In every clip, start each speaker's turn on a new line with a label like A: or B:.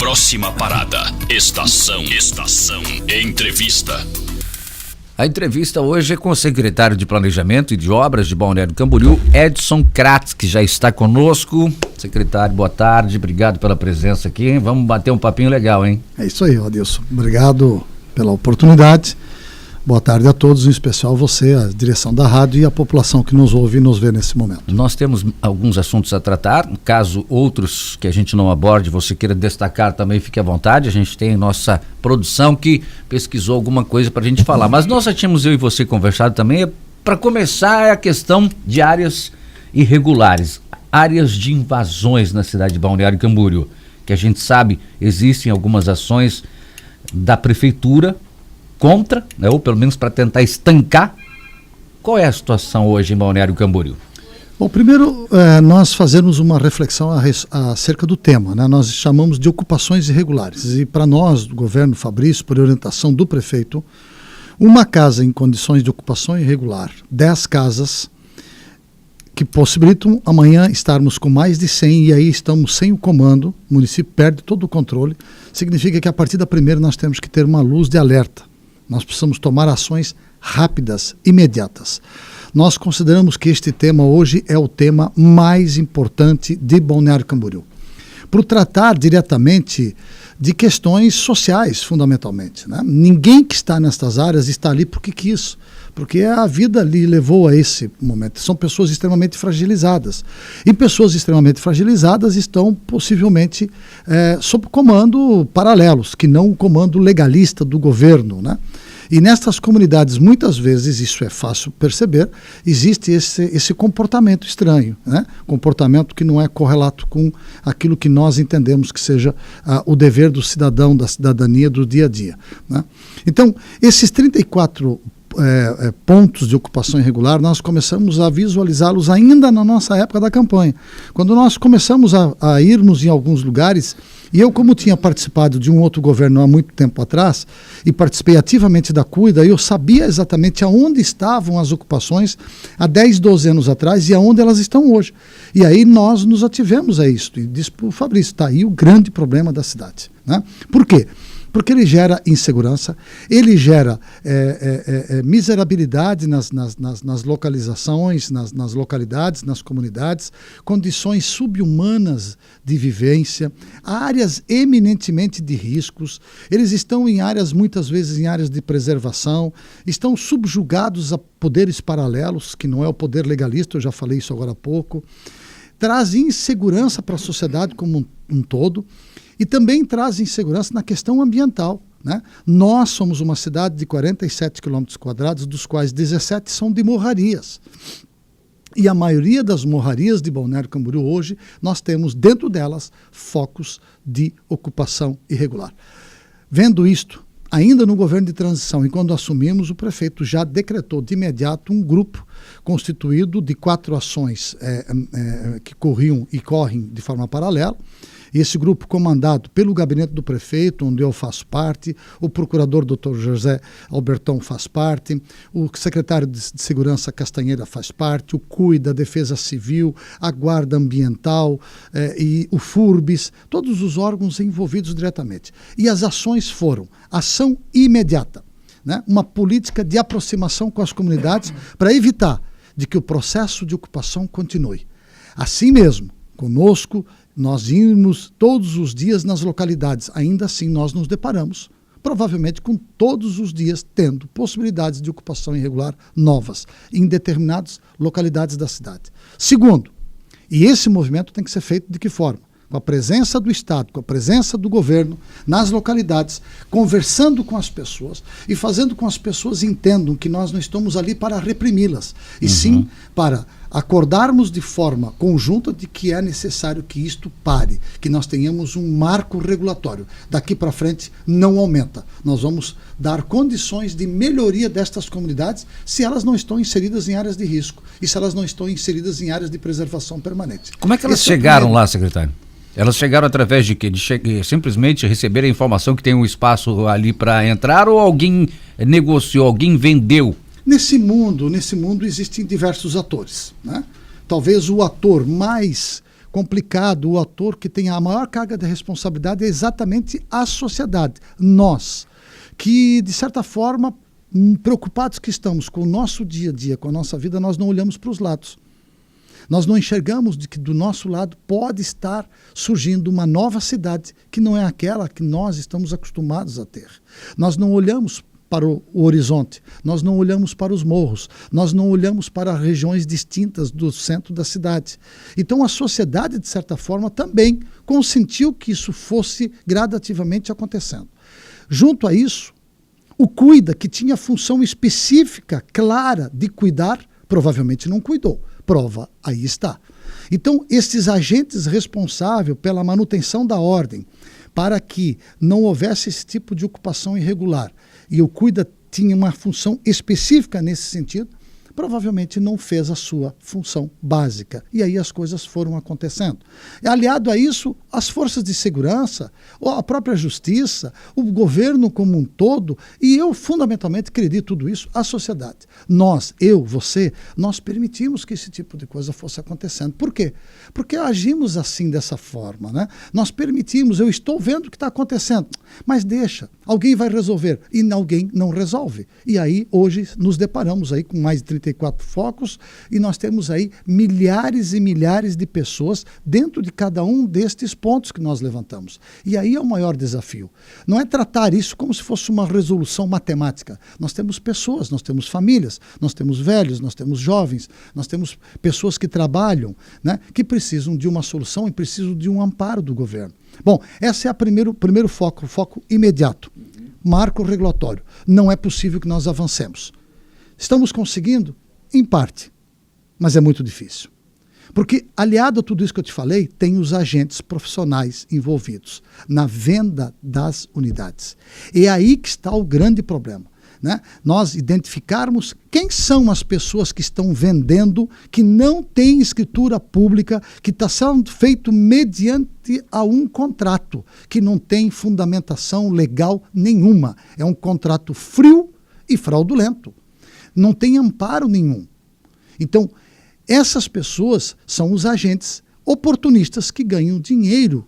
A: Próxima parada, estação entrevista.
B: A entrevista hoje é com o secretário de Planejamento e de Obras de Balneário Camboriú, Edson Kratz, que já está conosco. Secretário, boa tarde, obrigado pela presença aqui, hein? Vamos bater um papinho legal, hein?
C: É isso aí, Adilson. Obrigado pela oportunidade. Boa tarde a todos, em especial você, a direção da rádio e a população que nos ouve e nos vê nesse momento.
B: Nós temos alguns assuntos a tratar, caso outros que a gente não aborde, você queira destacar também, fique à vontade. A gente tem nossa produção que pesquisou alguma coisa para a gente falar, mas nós já tínhamos, eu e você, conversado também. Para começar, é a questão de áreas irregulares, áreas de invasões na cidade de Balneário Camboriú, que a gente sabe existem algumas ações da prefeitura contra, né, ou pelo menos para tentar estancar. Qual é a situação hoje em Balneário Camboriú?
C: Bom, primeiro nós fazemos uma reflexão acerca do tema, né? Nós chamamos de ocupações irregulares e para nós, do governo Fabrício, por orientação do prefeito, uma casa em condições de ocupação irregular, 10 casas que possibilitam amanhã estarmos com mais de 100 e aí estamos sem o comando, o município perde todo o controle, significa que a partir da primeira nós temos que ter uma luz de alerta. Nós precisamos tomar ações rápidas, imediatas. Nós consideramos que este tema hoje é o tema mais importante de Balneário Camboriú, por tratar diretamente de questões sociais, fundamentalmente, né? Ninguém que está nestas áreas está ali porque quis, porque a vida lhe levou a esse momento. São pessoas extremamente fragilizadas. E pessoas extremamente fragilizadas estão possivelmente sob comando paralelos, que não o comando legalista do governo, né? E nestas comunidades, muitas vezes, isso é fácil perceber, existe esse comportamento estranho, né? Comportamento que não é correlato com aquilo que nós entendemos que seja o dever do cidadão, da cidadania do dia a dia, né? Então, esses 34 pontos de ocupação irregular, nós começamos a visualizá-los ainda na nossa época da campanha. Quando nós começamos a irmos em alguns lugares, e eu, como tinha participado de um outro governo há muito tempo atrás, e participei ativamente da Cuida, eu sabia exatamente aonde estavam as ocupações há 10, 12 anos atrás e aonde elas estão hoje. E aí nós nos ativemos a isso, e disse para o Fabrício, está aí o grande problema da cidade, né? Por quê? Porque ele gera insegurança, ele gera miserabilidade nas localizações, nas localidades, nas comunidades, condições subhumanas de vivência, áreas eminentemente de riscos. Eles estão em áreas, muitas vezes em áreas de preservação, estão subjugados a poderes paralelos, que não é o poder legalista, eu já falei isso agora há pouco, traz insegurança para a sociedade como um todo, e também traz insegurança na questão ambiental, né? Nós somos uma cidade de 47 km², dos quais 17 são de morrarias. E a maioria das morrarias de Balneário Camboriú hoje, nós temos dentro delas focos de ocupação irregular. Vendo isto, ainda no governo de transição, e quando assumimos, o prefeito já decretou de imediato um grupo constituído de 4 ações que corriam e correm de forma paralela. Esse grupo comandado pelo gabinete do prefeito, onde eu faço parte, o procurador Dr. José Albertão faz parte, o secretário de Segurança Castanheira faz parte, o Cuida, a Defesa Civil, a Guarda Ambiental e o FURBIS, todos os órgãos envolvidos diretamente. E as ações foram ação imediata, né? Uma política de aproximação com as comunidades para evitar de que o processo de ocupação continue. Assim mesmo, conosco, nós íamos todos os dias nas localidades, ainda assim nós nos deparamos, provavelmente com todos os dias tendo possibilidades de ocupação irregular novas, em determinadas localidades da cidade. Segundo, e esse movimento tem que ser feito de que forma? Com a presença do Estado, com a presença do governo nas localidades, conversando com as pessoas e fazendo com que as pessoas entendam que nós não estamos ali para reprimi-las, e sim para acordarmos de forma conjunta de que é necessário que isto pare, que nós tenhamos um marco regulatório. Daqui para frente não aumenta. Nós vamos dar condições de melhoria destas comunidades se elas não estão inseridas em áreas de risco e se elas não estão inseridas em áreas de preservação permanente.
B: Como é que elas chegaram lá, secretário? Elas chegaram através de quê? De simplesmente receber a informação que tem um espaço ali para entrar, ou alguém negociou, alguém vendeu?
C: Nesse mundo existem diversos atores, né? Talvez o ator mais complicado, o ator que tem a maior carga de responsabilidade é exatamente a sociedade. Nós, que de certa forma, preocupados que estamos com o nosso dia a dia, com a nossa vida, nós não olhamos para os lados. Nós não enxergamos de que do nosso lado pode estar surgindo uma nova cidade que não é aquela que nós estamos acostumados a ter. Nós não olhamos para o horizonte, nós não olhamos para os morros, nós não olhamos para regiões distintas do centro da cidade. Então a sociedade, de certa forma, também consentiu que isso fosse gradativamente acontecendo. Junto a isso, o Cuida, que tinha função específica, clara, de cuidar, provavelmente não cuidou. Prova, aí está. Então, esses agentes responsáveis pela manutenção da ordem, para que não houvesse esse tipo de ocupação irregular, e o Cuida tinha uma função específica nesse sentido, provavelmente não fez a sua função básica. E aí as coisas foram acontecendo. Aliado a isso, as forças de segurança, a própria justiça, o governo como um todo, e eu fundamentalmente acredito tudo isso, a sociedade. Nós, eu, você, nós permitimos que esse tipo de coisa fosse acontecendo. Por quê? Porque agimos assim, dessa forma, né? Nós permitimos, eu estou vendo o que está acontecendo, mas deixa, alguém vai resolver, e alguém não resolve. E aí, hoje, nos deparamos aí com mais de 34 focos, e nós temos aí milhares e milhares de pessoas dentro de cada um destes pontos que nós levantamos. E aí é o maior desafio. Não é tratar isso como se fosse uma resolução matemática. Nós temos pessoas, nós temos famílias, nós temos velhos, nós temos jovens, nós temos pessoas que trabalham, né, que precisam de uma solução e precisam de um amparo do governo. Bom, esse é o primeiro foco, o foco imediato. Marco regulatório. Não é possível que nós avancemos. Estamos conseguindo? Em parte, mas é muito difícil. Porque, aliado a tudo isso que eu te falei, tem os agentes profissionais envolvidos na venda das unidades. É aí que está o grande problema, né? Nós identificarmos quem são as pessoas que estão vendendo, que não tem escritura pública, que está sendo feito mediante a um contrato, que não tem fundamentação legal nenhuma. É um contrato frio e fraudulento. Não tem amparo nenhum. Então, essas pessoas são os agentes oportunistas que ganham dinheiro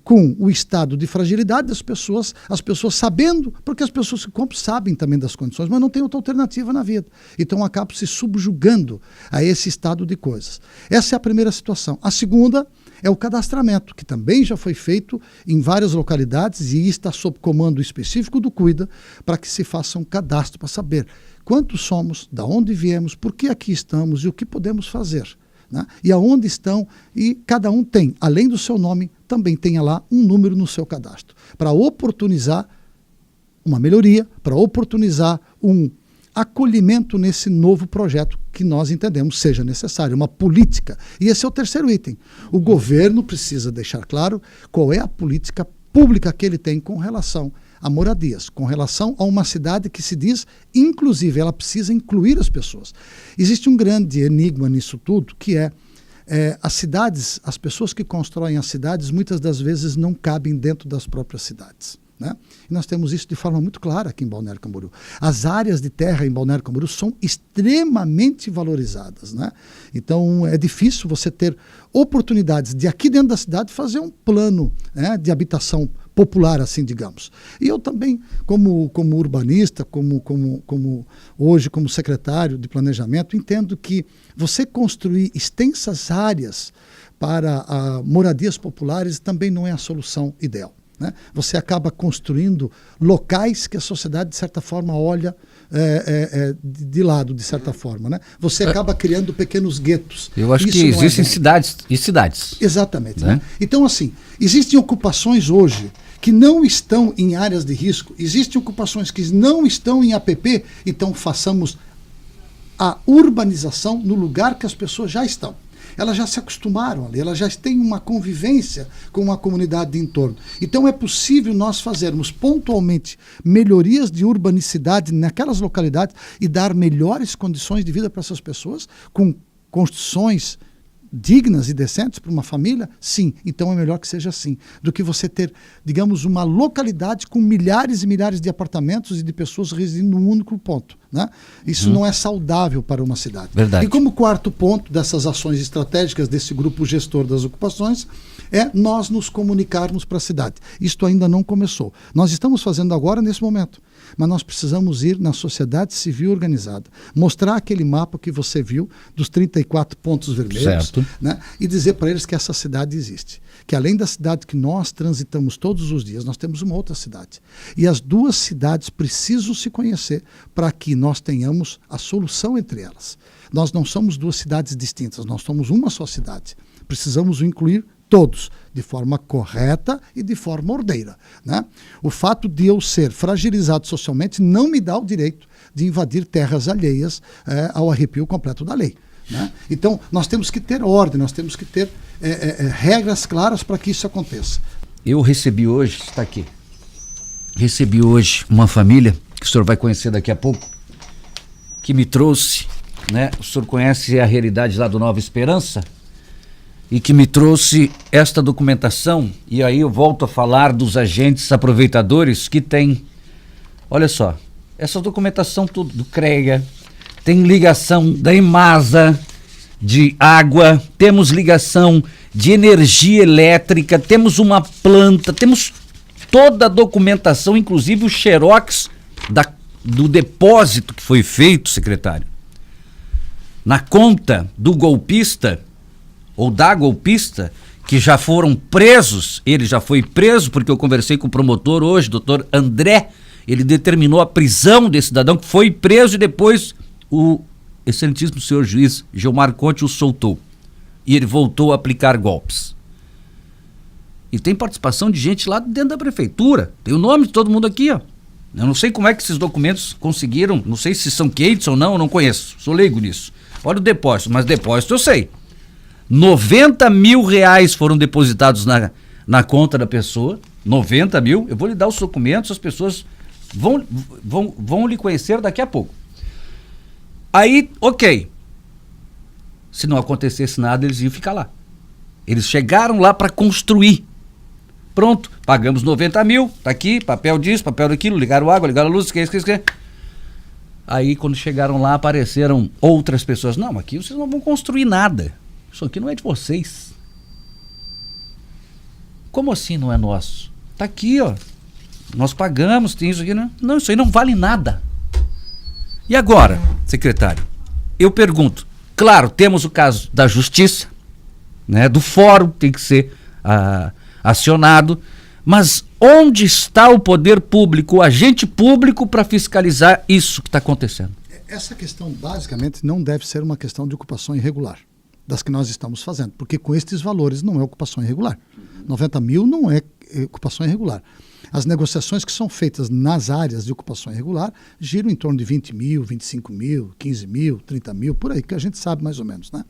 C: com o estado de fragilidade das pessoas, as pessoas sabendo, porque as pessoas que compram sabem também das condições, mas não tem outra alternativa na vida. Então acabam se subjugando a esse estado de coisas. Essa é a primeira situação. A segunda é o cadastramento, que também já foi feito em várias localidades e está sob comando específico do Cuida, para que se faça um cadastro para saber quantos somos, de onde viemos, por que aqui estamos e o que podemos fazer, né? E aonde estão, e cada um tem, além do seu nome, também tenha lá um número no seu cadastro, para oportunizar uma melhoria, para oportunizar um acolhimento nesse novo projeto que nós entendemos seja necessário, uma política. E esse é o terceiro item. O governo precisa deixar claro qual é a política pública que ele tem com relação a moradias, com relação a uma cidade que se diz, inclusive, ela precisa incluir as pessoas. Existe um grande enigma nisso tudo, que é as cidades, as pessoas que constroem as cidades, muitas das vezes não cabem dentro das próprias cidades, né? E nós temos isso de forma muito clara aqui em Balneário Camboriú. As áreas de terra em Balneário Camboriú são extremamente valorizadas, né? Então é difícil você ter oportunidades de aqui dentro da cidade fazer um plano, né, de habitação popular, assim, digamos. E eu também, como urbanista, hoje como secretário de planejamento, entendo que você construir extensas áreas para moradias populares também não é a solução ideal, né? Você acaba construindo locais que a sociedade, de certa forma, olha de lado, de certa forma, né? Você acaba criando pequenos guetos.
B: Eu acho que existem cidades e cidades.
C: Exatamente, né? Então, assim, existem ocupações hoje que não estão em áreas de risco, existem ocupações que não estão em APP, então façamos a urbanização no lugar que as pessoas já estão. Elas já se acostumaram ali, elas já têm uma convivência com a comunidade de entorno. Então é possível nós fazermos pontualmente melhorias de urbanicidade naquelas localidades e dar melhores condições de vida para essas pessoas, com construções dignas e decentes para uma família? Sim, então é melhor que seja assim, do que você ter, digamos, uma localidade com milhares e milhares de apartamentos e de pessoas residindo num único ponto, né? Isso não é saudável para uma cidade.
B: Verdade.
C: E como quarto ponto dessas ações estratégicas desse grupo gestor das ocupações, é nós nos comunicarmos para a cidade. Isto ainda não começou. Nós estamos fazendo agora nesse momento, mas nós precisamos ir na sociedade civil organizada, mostrar aquele mapa que você viu dos 34 pontos vermelhos,
B: certo,
C: né? E dizer para eles que essa cidade existe. Que além da cidade que nós transitamos todos os dias, nós temos uma outra cidade. E as duas cidades precisam se conhecer para que nós tenhamos a solução entre elas. Nós não somos duas cidades distintas, nós somos uma só cidade. Precisamos incluir todos, de forma correta e de forma ordeira, né? O fato de eu ser fragilizado socialmente não me dá o direito de invadir terras alheias ao arrepio completo da lei, né? Então, nós temos que ter ordem, nós temos que ter regras claras para que isso aconteça.
B: Eu recebi hoje, está aqui, recebi hoje uma família, que o senhor vai conhecer daqui a pouco, que me trouxe, né? O senhor conhece a realidade lá do Nova Esperança? E que me trouxe esta documentação, e aí eu volto a falar dos agentes aproveitadores que tem, olha só, essa documentação tudo do CREA, tem ligação da EMASA de água, temos ligação de energia elétrica, temos uma planta, temos toda a documentação, inclusive o xerox do depósito que foi feito, secretário, na conta do golpista, ou da golpista, que já foram presos. Ele já foi preso, porque eu conversei com o promotor hoje, doutor André, ele determinou a prisão desse cidadão que foi preso e depois o excelentíssimo senhor juiz Gilmar Conte o soltou. E ele voltou a aplicar golpes. E tem participação de gente lá dentro da prefeitura, tem o nome de todo mundo aqui, ó. Eu não sei como é que esses documentos conseguiram, não sei se são quentes ou não, eu não conheço, sou leigo nisso. Olha o depósito, mas depósito eu sei. 90 mil reais foram depositados na conta da pessoa, 90 mil, eu vou lhe dar os documentos, as pessoas vão lhe conhecer daqui a pouco. Aí, ok, se não acontecesse nada, eles iam ficar lá. Eles chegaram lá para construir. Pronto, pagamos 90 mil, tá aqui, papel disso, papel daquilo, ligaram água, ligaram luz, esquece. Aí, quando chegaram lá, apareceram outras pessoas. Não, aqui vocês não vão construir nada. Isso aqui não é de vocês. Como assim não é nosso? Tá aqui, ó. Nós pagamos, tem isso aqui, né? Não, isso aí não vale nada. E agora, secretário? Eu pergunto, claro, temos o caso da justiça, né? Do fórum, tem que ser acionado, mas onde está o poder público, o agente público para fiscalizar isso que está acontecendo?
C: Essa questão, basicamente, não deve ser uma questão de ocupação irregular, das que nós estamos fazendo, porque com estes valores não é ocupação irregular. 90 mil não é ocupação irregular. As negociações que são feitas nas áreas de ocupação irregular giram em torno de 20 mil, 25 mil, 15 mil, 30 mil, por aí, que a gente sabe mais ou menos, né?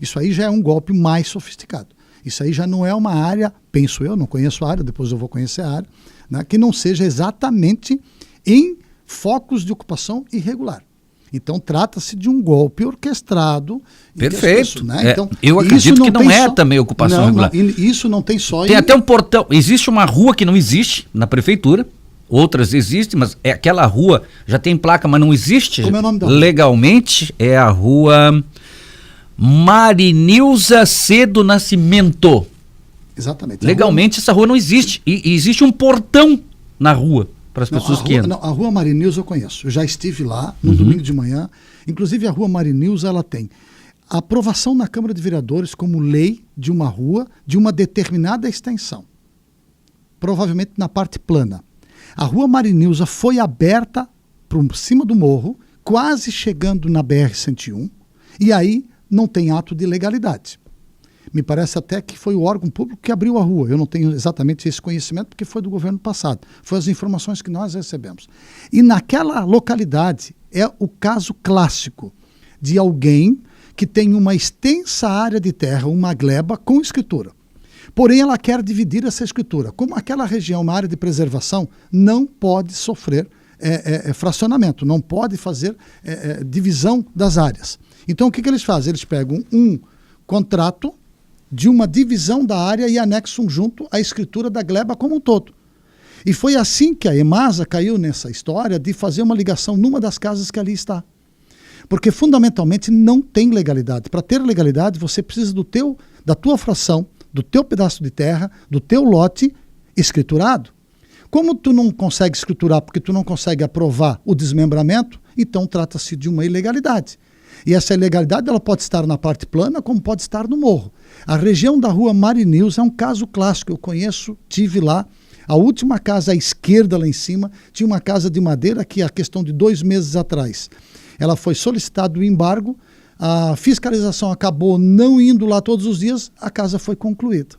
C: Isso aí já é um golpe mais sofisticado. Isso aí já não é uma área, penso eu, não conheço a área, depois eu vou conhecer a área, né, que não seja exatamente em focos de ocupação irregular. Então, trata-se de um golpe orquestrado.
B: Perfeito.
C: Né? Então,
B: eu acredito que não é também ocupação regular.
C: Isso não tem só...
B: Tem até um portão. Existe uma rua que não existe na prefeitura, outras existem, mas é aquela rua, já tem placa, mas não existe.
C: Como é o nome da rua?
B: Legalmente, é a rua Marinilza Cedo Nascimento.
C: Exatamente.
B: Legalmente, essa rua não existe. E existe um portão na rua para as pessoas que entram.
C: A Rua Marinilza eu conheço. Eu já estive lá no domingo de manhã. Inclusive, a Rua Marinilza, ela tem a aprovação na Câmara de Vereadores como lei de uma rua de uma determinada extensão. Provavelmente na parte plana. A Rua Marinilza foi aberta por cima do morro, quase chegando na BR-101, e aí não tem ato de legalidade. Me parece até que foi o órgão público que abriu a rua. Eu não tenho exatamente esse conhecimento porque foi do governo passado. Foi as informações que nós recebemos. E naquela localidade é o caso clássico de alguém que tem uma extensa área de terra, uma gleba com escritura. Porém, ela quer dividir essa escritura. Como aquela região é uma área de preservação, não pode sofrer fracionamento, não pode fazer divisão das áreas. Então, o que eles fazem? Eles pegam um contrato de uma divisão da área e anexam junto a escritura da gleba como um todo. E foi assim que a EMASA caiu nessa história de fazer uma ligação numa das casas que ali está. Porque fundamentalmente não tem legalidade. Para ter legalidade, você precisa da tua fração, do teu pedaço de terra, do teu lote escriturado. Como tu não consegue escriturar porque tu não consegue aprovar o desmembramento, então trata-se de uma ilegalidade. E essa ilegalidade ela pode estar na parte plana como pode estar no morro. A região da rua Marineus é um caso clássico, eu conheço, tive lá. A última casa à esquerda lá em cima tinha uma casa de madeira que a questão de 2 meses atrás ela foi solicitado o embargo, a fiscalização acabou não indo lá todos os dias, a casa foi concluída.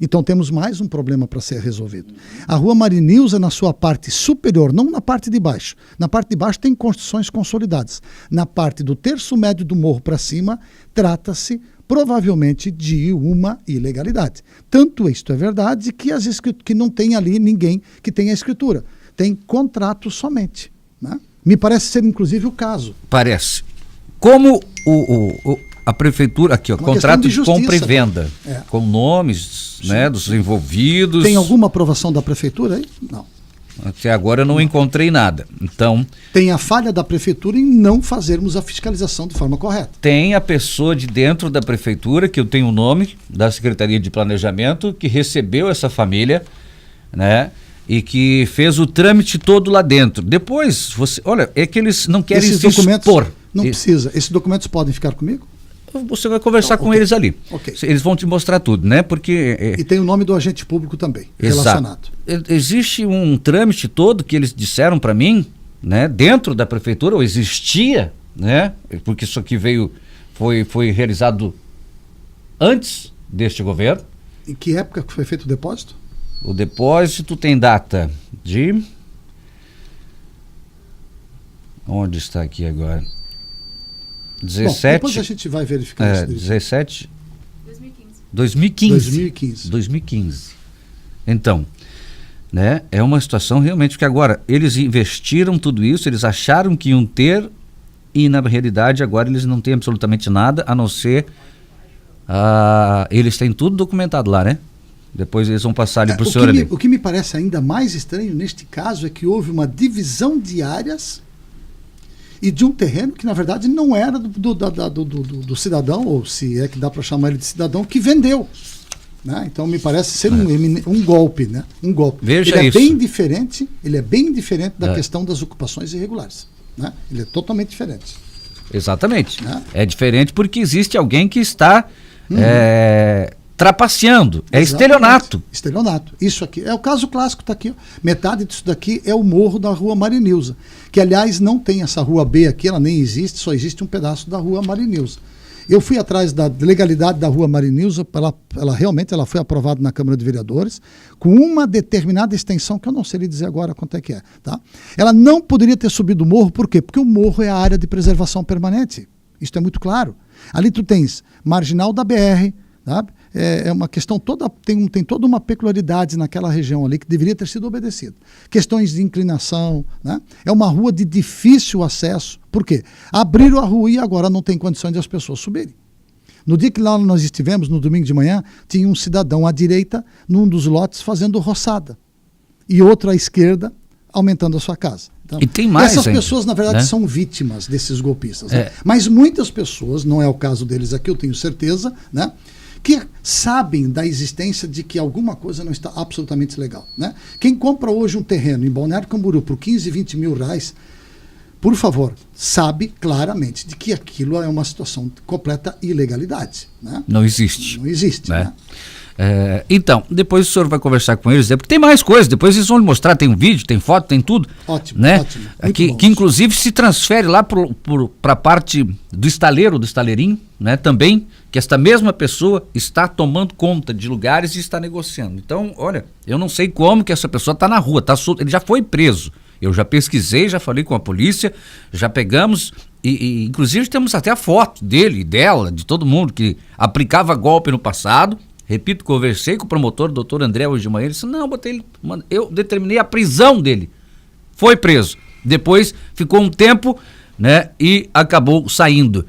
C: Então temos mais um problema para ser resolvido. A rua Marineus é na sua parte superior, não na parte de baixo. Na parte de baixo tem construções consolidadas. Na parte do terço médio do morro para cima, trata-se provavelmente de uma ilegalidade. Tanto isto é verdade que não tem ali ninguém que tenha escritura. Tem contrato somente, né? Me parece ser inclusive o caso.
B: Parece. Como a prefeitura, aqui, ó, contrato de compra e venda, com nomes, né, dos envolvidos.
C: Tem alguma aprovação da prefeitura aí? Não.
B: Até agora eu não encontrei nada. Então,
C: tem a falha da prefeitura em não fazermos a fiscalização de forma correta.
B: Tem a pessoa de dentro da prefeitura, que eu tenho o nome, da Secretaria de Planejamento, que recebeu essa família, né? E que fez o trâmite todo lá dentro. Depois, olha, é que eles não querem
C: se expor. Não precisa. Esses documentos podem ficar comigo?
B: Você vai conversar com eles ali. Okay. Eles vão te mostrar tudo, né? Porque
C: e tem o nome do agente público também, relacionado.
B: Existe um trâmite todo que eles disseram para mim, né? Dentro da prefeitura, ou existia, né? Porque isso aqui foi realizado antes deste governo.
C: Em que época foi feito o depósito?
B: O depósito tem data de... Onde está aqui agora? 17...
C: Bom, depois a gente vai verificar isso.
B: 17...
C: 2015.
B: 2015. Então, né, é uma situação realmente que agora eles investiram tudo isso, eles acharam que iam ter e na realidade agora eles não têm absolutamente nada a não ser... eles têm tudo documentado lá, né? Depois eles vão passar ali para o senhor ali.
C: O que me parece ainda mais estranho neste caso é que houve uma divisão de áreas e de um terreno que na verdade não era do cidadão, ou se é que dá para chamar ele de cidadão, que vendeu. Né? Então me parece ser um golpe, né? Um golpe.
B: Veja
C: ele é
B: isso.
C: Ele é bem diferente da questão das ocupações irregulares. Né? Ele é totalmente diferente.
B: Exatamente. Né? É diferente porque existe alguém que está... trapaceando, estelionato.
C: Estelionato. Isso aqui é o caso clássico, está aqui. Ó. Metade disso daqui é o morro da rua Marineus, que aliás não tem essa rua B aqui, ela nem existe, só existe um pedaço da rua Marineus. Eu fui atrás da legalidade da rua Marineus, ela realmente foi aprovada na Câmara de Vereadores, com uma determinada extensão, que eu não sei lhe dizer agora quanto é que é. Tá? Ela não poderia ter subido o morro, por quê? Porque o morro é a área de preservação permanente. Isso é muito claro. Ali tu tens marginal da BR, sabe? É uma questão toda, tem toda uma peculiaridade naquela região ali que deveria ter sido obedecida. Questões de inclinação, né? É uma rua de difícil acesso. Por quê? Abriram a rua e agora não tem condição de as pessoas subirem. No dia que lá nós estivemos, no domingo de manhã, tinha um cidadão à direita, num dos lotes, fazendo roçada. E outro à esquerda, aumentando a sua casa. Então,
B: e tem mais
C: essas
B: ainda,
C: pessoas, na verdade,
B: né?
C: são vítimas desses golpistas. Né? Mas muitas pessoas, não é o caso deles aqui, eu tenho certeza, né? Que sabem da existência de que alguma coisa não está absolutamente legal. Né? Quem compra hoje um terreno em Balneário Camboriú por 15, 20 mil reais, por favor, sabe claramente de que aquilo é uma situação de completa ilegalidade. Né?
B: Não existe.
C: Não existe.
B: Né?
C: Né?
B: Então, depois o senhor vai conversar com eles, porque tem mais coisas, depois eles vão lhe mostrar, tem um vídeo, tem foto, tem tudo.
C: Ótimo,
B: né?
C: ótimo.
B: Que inclusive se transfere lá para a parte do estaleirinho, né? Também, que esta mesma pessoa está tomando conta de lugares e está negociando. Então, olha, eu não sei como que essa pessoa está na rua, ele já foi preso. Eu já pesquisei, já falei com a polícia, já pegamos, e inclusive temos até a foto dele, dela, de todo mundo que aplicava golpe no passado. Repito, conversei com o promotor, o doutor André, hoje de manhã, ele disse, não, eu determinei a prisão dele. Foi preso. Depois ficou um tempo, né, e acabou saindo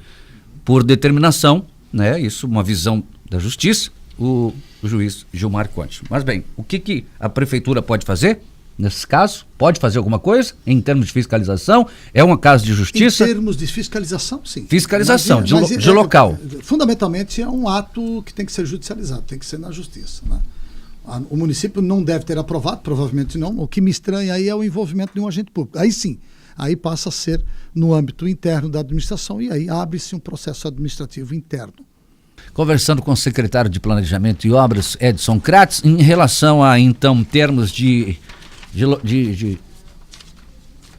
B: por determinação né? Isso, uma visão da justiça, o juiz Gilmar Conte. Mas bem, o que a prefeitura pode fazer nesse caso? Pode fazer alguma coisa em termos de fiscalização? É uma casa de justiça?
C: Em termos de fiscalização, sim.
B: Fiscalização, de local.
C: Fundamentalmente é um ato que tem que ser judicializado, tem que ser na justiça, né? O município não deve ter aprovado, provavelmente não. O que me estranha aí é o envolvimento de um agente público. Aí sim, aí passa a ser no âmbito interno da administração e aí abre-se um processo administrativo interno.
B: Conversando com o secretário de Planejamento e Obras, Edson Kratz, em relação a, então, termos de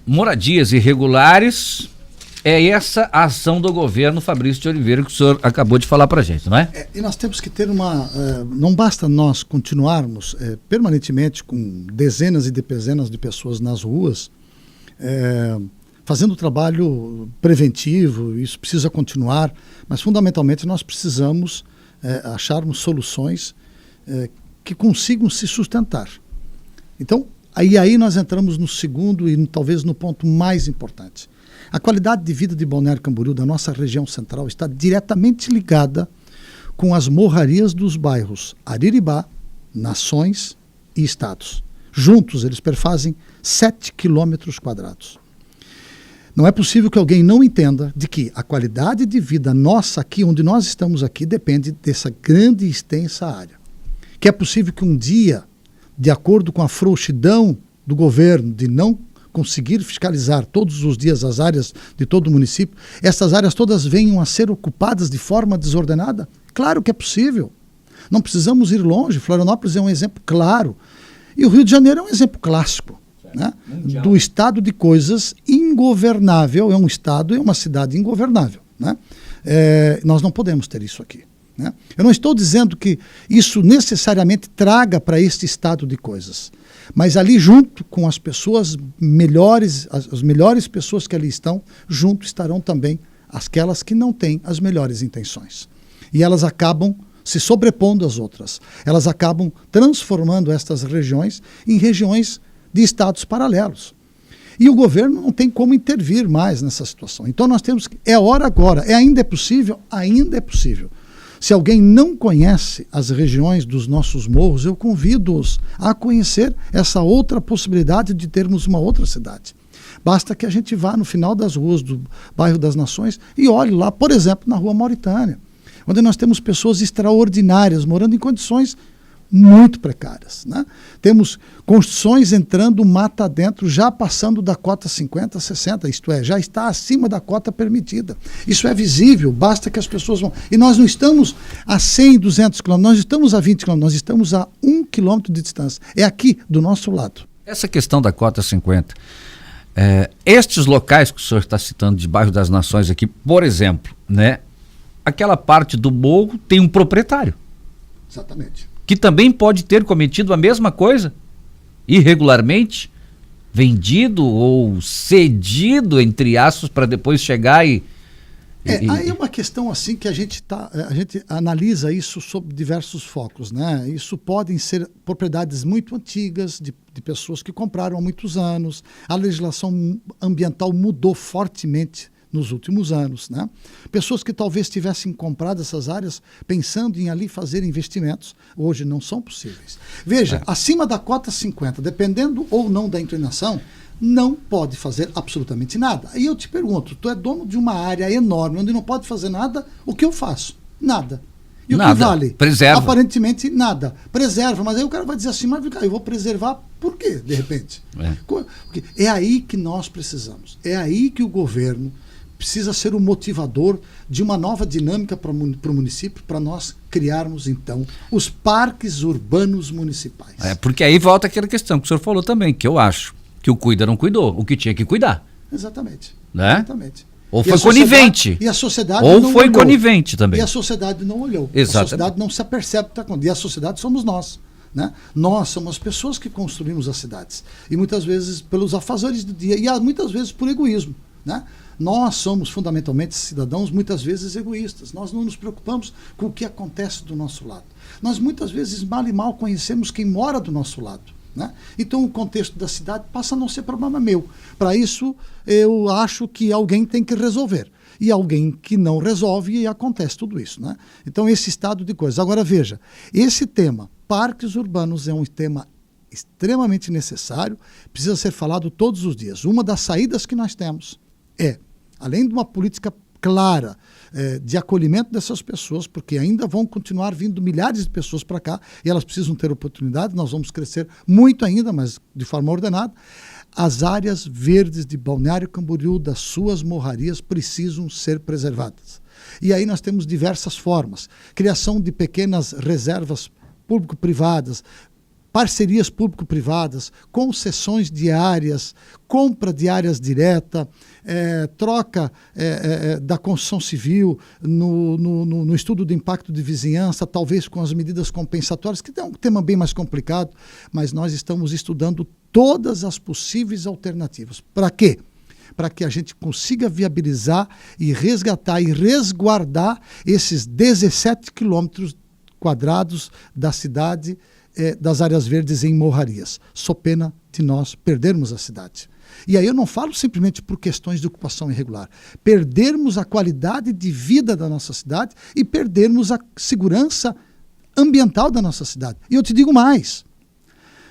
B: moradias irregulares, é essa a ação do governo Fabrício de Oliveira que o senhor acabou de falar para a gente, não é?
C: E nós temos que ter não basta nós continuarmos permanentemente com dezenas e dezenas de pessoas nas ruas, fazendo trabalho preventivo, isso precisa continuar, mas fundamentalmente nós precisamos acharmos soluções que consigam se sustentar. Então, aí nós entramos no segundo e talvez no ponto mais importante. A qualidade de vida de Balneário Camboriú, da nossa região central, está diretamente ligada com as morrarias dos bairros Ariribá, Nações e Estados. Juntos, eles perfazem 7 quilômetros quadrados. Não é possível que alguém não entenda de que a qualidade de vida nossa aqui, onde nós estamos aqui, depende dessa grande e extensa área. Que é possível que um dia, de acordo com a frouxidão do governo de não conseguir fiscalizar todos os dias as áreas de todo o município, essas áreas todas venham a ser ocupadas de forma desordenada? Claro que é possível. Não precisamos ir longe. Florianópolis é um exemplo claro. E o Rio de Janeiro é um exemplo clássico, né? Do estado de coisas ingovernável. É um estado, é uma cidade ingovernável, né? Nós não podemos ter isso aqui, né? Eu não estou dizendo que isso necessariamente traga para este estado de coisas, mas ali junto com as pessoas melhores, as melhores pessoas que ali estão, junto estarão também aquelas que não têm as melhores intenções. E elas acabam se sobrepondo às outras. Elas acabam transformando estas regiões em regiões de estados paralelos. E o governo não tem como intervir mais nessa situação. Então nós temos que... É hora agora. Ainda é possível? Ainda é possível. Se alguém não conhece as regiões dos nossos morros, eu convido-os a conhecer essa outra possibilidade de termos uma outra cidade. Basta que a gente vá no final das ruas do bairro das Nações e olhe lá, por exemplo, na rua Mauritânia, onde nós temos pessoas extraordinárias morando em condições muito precárias, né? Temos construções entrando mata dentro, já passando da cota 50, 60, isto é, já está acima da cota permitida. Isso é visível, basta que as pessoas vão... E nós não estamos a 100, 200 quilômetros, nós estamos a 20 quilômetros, nós estamos a 1 quilômetro de distância. É aqui, do nosso lado.
B: Essa questão da cota 50, estes locais que o senhor está citando de bairro das Nações aqui, por exemplo, né? Aquela parte do morro tem um proprietário.
C: Exatamente.
B: Que também pode ter cometido a mesma coisa, irregularmente, vendido ou cedido, entre aspas, para depois chegar Aí é uma questão assim que a gente analisa isso sob diversos focos, né? Isso podem ser propriedades muito antigas, de pessoas que compraram há muitos anos. A legislação ambiental mudou fortemente nos últimos anos, né? Pessoas que talvez tivessem comprado essas áreas pensando em ali fazer investimentos, hoje não são possíveis. Veja, acima da cota 50, dependendo ou não da inclinação, não pode fazer absolutamente nada. Aí eu te pergunto, tu é dono de uma área enorme onde não pode fazer nada, o que eu faço? Nada. E nada.
C: O que vale?
B: Preserva.
C: Aparentemente nada. Preserva, mas aí o cara vai dizer assim, mas eu vou preservar por quê, de repente? Porque é aí que nós precisamos. É aí que o governo precisa ser o motivador de uma nova dinâmica para o município, para nós criarmos, então, os parques urbanos municipais.
B: Porque aí volta aquela questão que o senhor falou também, que eu acho que o cuida não cuidou, o que tinha que cuidar.
C: Exatamente.
B: Né?
C: Exatamente.
B: Ou foi conivente.
C: E a sociedade
B: ou
C: não
B: foi
C: olhou.
B: Conivente também.
C: E a sociedade não olhou.
B: Exatamente.
C: A sociedade não se apercebe que está acontecendo. E a sociedade somos nós. Né? Nós somos as pessoas que construímos as cidades. E muitas vezes pelos afazeres do dia, e muitas vezes por egoísmo. Né? Nós somos fundamentalmente cidadãos muitas vezes egoístas. Nós não nos preocupamos com o que acontece do nosso lado. Nós muitas vezes mal e mal conhecemos quem mora do nosso lado. Né? Então o contexto da cidade passa a não ser problema meu. Para isso eu acho que alguém tem que resolver. e alguém que não resolve e acontece tudo isso, né? Então, esse estado de coisas. Agora, veja, esse tema, parques urbanos, é um tema extremamente necessário, precisa ser falado todos os dias. Uma das saídas que nós temos é, além de uma política clara de acolhimento dessas pessoas, porque ainda vão continuar vindo milhares de pessoas para cá e elas precisam ter oportunidade, nós vamos crescer muito ainda, mas de forma ordenada. As áreas verdes de Balneário Camboriú, das suas morrarias, precisam ser preservadas. E aí nós temos diversas formas. Criação de pequenas reservas público-privadas, parcerias público-privadas, concessões de áreas, compra de áreas direta, troca da construção civil no estudo de impacto de vizinhança, talvez com as medidas compensatórias, que é um tema bem mais complicado, mas nós estamos estudando todas as possíveis alternativas. Para quê? Para que a gente consiga viabilizar e resgatar e resguardar esses 17 quilômetros quadrados da cidade, das áreas verdes em morrarias, sob pena de nós perdermos a cidade. E aí eu não falo simplesmente por questões de ocupação irregular, perdermos a qualidade de vida da nossa cidade e perdermos a segurança ambiental da nossa cidade. E eu te digo mais,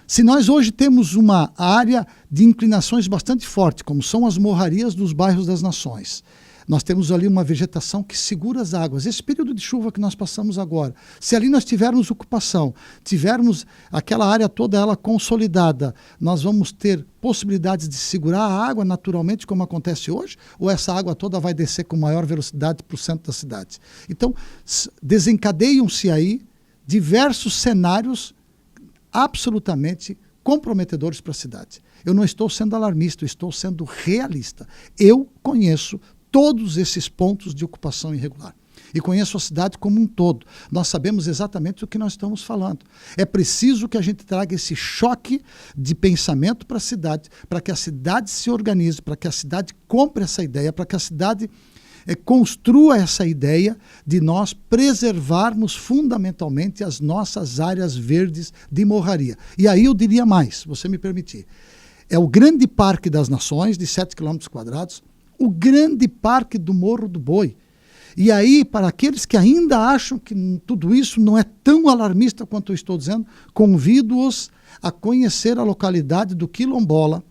C: se nós hoje temos uma área de inclinações bastante forte, como são as morrarias dos bairros das Nações, nós temos ali uma vegetação que segura as águas. Esse período de chuva que nós passamos agora, se ali nós tivermos ocupação, tivermos aquela área toda ela consolidada, nós vamos ter possibilidades de segurar a água naturalmente, como acontece hoje, ou essa água toda vai descer com maior velocidade para o centro da cidade? Então, desencadeiam-se aí diversos cenários absolutamente comprometedores para a cidade. Eu não estou sendo alarmista, eu estou sendo realista. Eu conheço todos esses pontos de ocupação irregular. E conheço a cidade como um todo. Nós sabemos exatamente do que nós estamos falando. É preciso que a gente traga esse choque de pensamento para a cidade, para que a cidade se organize, para que a cidade compre essa ideia, para que a cidade construa essa ideia de nós preservarmos fundamentalmente as nossas áreas verdes de morraria. E aí eu diria mais, se você me permitir. É o grande Parque das Nações, de 7 km², o grande Parque do Morro do Boi. E aí, para aqueles que ainda acham que tudo isso não é tão alarmista quanto eu estou dizendo, convido-os a conhecer a localidade do Quilombola,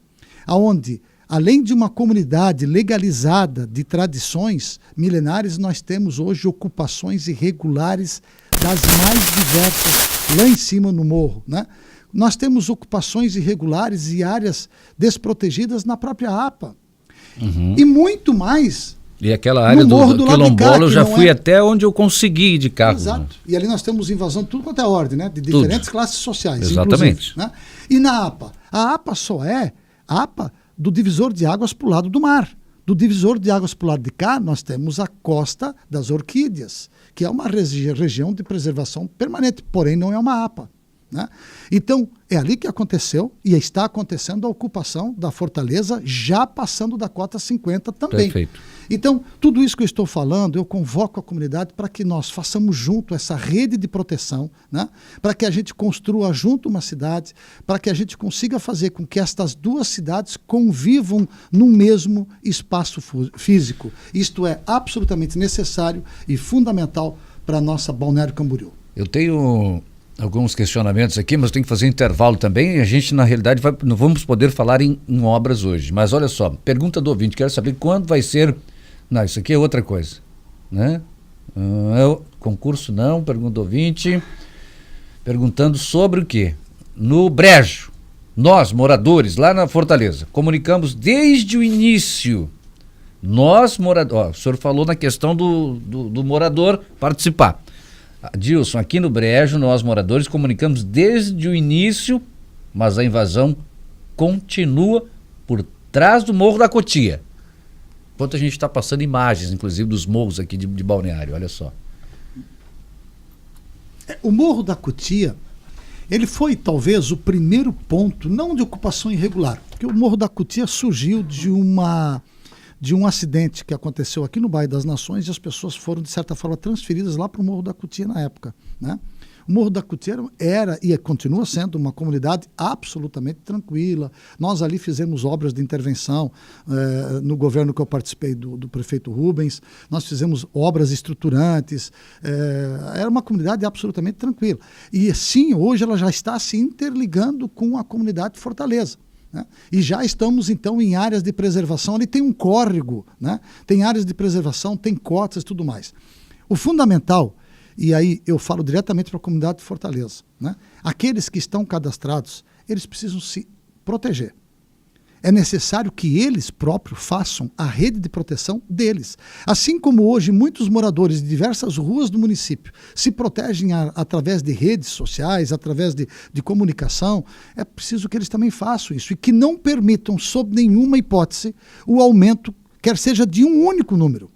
C: onde, além de uma comunidade legalizada de tradições milenares, nós temos hoje ocupações irregulares das mais diversas lá em cima no morro, né? Nós temos ocupações irregulares e áreas desprotegidas na própria APA. Uhum. E muito mais.
B: E aquela área do Quilombola eu já fui até onde eu consegui ir de carro.
C: Exato. Né? E ali nós temos invasão de tudo quanto é ordem, né? De diferentes classes sociais.
B: Exatamente.
C: Né? E na APA? A APA só é a APA do divisor de águas para o lado do mar. Do divisor de águas para o lado de cá, nós temos a Costa das Orquídeas, que é uma região de preservação permanente, porém não é uma APA. Né? Então, é ali que aconteceu e está acontecendo a ocupação da Fortaleza, já passando da cota 50 também.
B: Perfeito.
C: Então, tudo isso que eu estou falando, eu convoco a comunidade para que nós façamos junto essa rede de proteção, né? Para que a gente construa junto uma cidade, para que a gente consiga fazer com que estas duas cidades convivam no mesmo espaço físico. Isto é absolutamente necessário e fundamental para a nossa Balneário Camboriú.
B: Eu tenho alguns questionamentos aqui, mas tem que fazer intervalo também. A gente, na realidade, não vamos poder falar em obras hoje. Mas olha só, pergunta do ouvinte, quero saber quando vai ser... Não, isso aqui é outra coisa, né? Concurso não, pergunta do ouvinte, perguntando sobre o quê? No Brejo, nós, moradores, lá na Fortaleza, comunicamos desde o início, nós, moradores, o senhor falou na questão do morador participar. Dilson, aqui no Brejo, nós, moradores, comunicamos desde o início, mas a invasão continua por trás do Morro da Cotia. Enquanto a gente está passando imagens, inclusive, dos morros aqui de Balneário, olha só.
C: O Morro da Cotia, ele foi talvez o primeiro ponto, não de ocupação irregular, porque o Morro da Cotia surgiu de um acidente que aconteceu aqui no Bairro das Nações e as pessoas foram, de certa forma, transferidas lá para o Morro da Cotia na época, né? Morro da Cutia era e continua sendo uma comunidade absolutamente tranquila. Nós ali fizemos obras de intervenção no governo que eu participei do prefeito Rubens. Nós fizemos obras estruturantes. Era uma comunidade absolutamente tranquila. E sim, hoje ela já está se interligando com a comunidade de Fortaleza. Né? E já estamos, então, em áreas de preservação. Ali tem um córrego, né? Tem áreas de preservação, tem cotas e tudo mais. O fundamental, e aí eu falo diretamente para a comunidade de Fortaleza, né? Aqueles que estão cadastrados, eles precisam se proteger. É necessário que eles próprios façam a rede de proteção deles. Assim como hoje muitos moradores de diversas ruas do município se protegem através de redes sociais, através de comunicação, é preciso que eles também façam isso e que não permitam, sob nenhuma hipótese, o aumento, quer seja de um único número.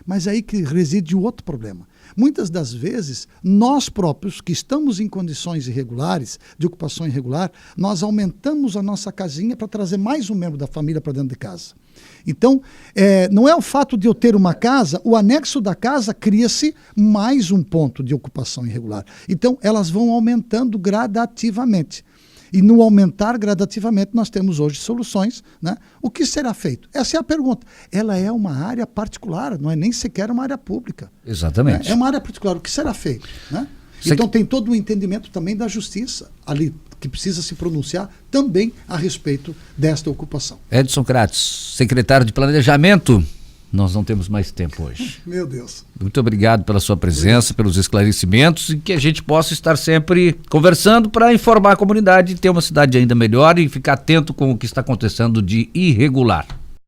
C: Mas aí que reside o outro problema. Muitas das vezes, nós próprios, que estamos em condições irregulares, de ocupação irregular, nós aumentamos a nossa casinha para trazer mais um membro da família para dentro de casa. Então, não é o fato de eu ter uma casa, o anexo da casa cria-se mais um ponto de ocupação irregular. Então, elas vão aumentando gradativamente. E no aumentar gradativamente, nós temos hoje soluções, né? O que será feito? Essa é a pergunta. Ela é uma área particular, não é nem sequer uma área pública.
B: Exatamente.
C: É uma área particular. O que será feito? Né? Então tem todo um entendimento também da justiça ali, que precisa se pronunciar também a respeito desta ocupação.
B: Edson Kratos, secretário de Planejamento. Nós não temos mais tempo hoje.
C: Meu Deus.
B: Muito obrigado pela sua presença, pelos esclarecimentos e que a gente possa estar sempre conversando para informar a comunidade e ter uma cidade ainda melhor e ficar atento com o que está acontecendo de irregular.